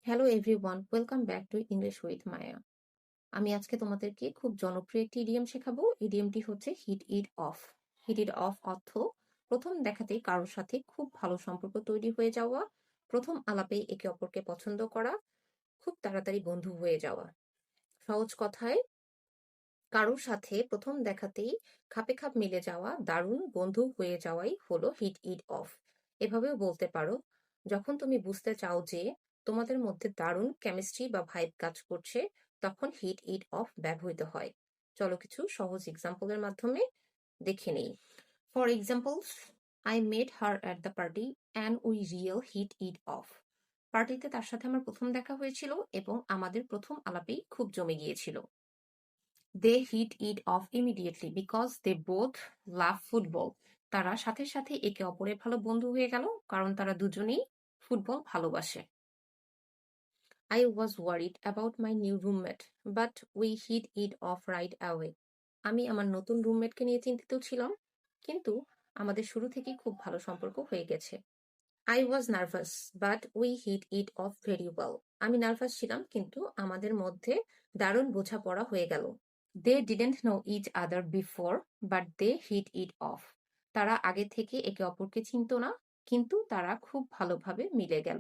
Hello everyone, welcome back to English with Maya. আমি আজকে তোমাদেরকে খুব জনপ্রিয় একটি ইডিয়ম শেখাবো। ইডিয়মটি হচ্ছে hit it off. Hit it off অর্থ প্রথম দেখাতেই কারোর সাথে খুব ভালো সম্পর্ক তৈরি হয়ে যাওয়া, প্রথম আলাপেই একে অপরকে পছন্দ করা, খুব তাড়াতাড়ি বন্ধু হয়ে যাওয়া। সহজ কথায় কারোর সাথে প্রথম দেখাতেই খাপে খাপ মিলে যাওয়া, দারুণ বন্ধু হয়ে যাওয়াই হলো হিট ইট অফ। এভাবেও বলতে পারো, যখন তুমি বুঝতে চাও যে তোমাদের মধ্যে দারুণ কেমিস্ট্রি বা ভাইব কাজ করছে, তখন হিট ইট অফ ব্যবহৃত হয়। চলো কিছু সহজ এক্সাম্পলের মাধ্যমে দেখে নেই। For examples, I met her at the party and we real hit it off. পার্টিতে তার সাথে আমার প্রথম দেখা হয়েছিল এবং আমাদের প্রথম আলাপেই খুব জমে গিয়েছিল। They hit it off immediately because they both love football. তারা সাথে সাথে একে অপরের ভালো বন্ধু হয়ে গেল কারণ তারা দুজনেই ফুটবল ভালোবাসে। I was worried about my new roommate, but we hit it off right away. আমি আমার নতুন রুমমেটকে নিয়ে চিন্তিত ছিলাম, কিন্তু আমাদের শুরু থেকেই খুব ভালো সম্পর্ক হয়ে গেছে। I was nervous, but we hit it off very well. আমি নার্ভাস ছিলাম, কিন্তু আমাদের মধ্যে দারুণ বোঝাপড়া হয়ে গেল। They didn't know each other before, but they hit it off. তারা আগে থেকে একে অপরকে চিনতো না, কিন্তু তারা খুব ভালোভাবে মিলে গেল।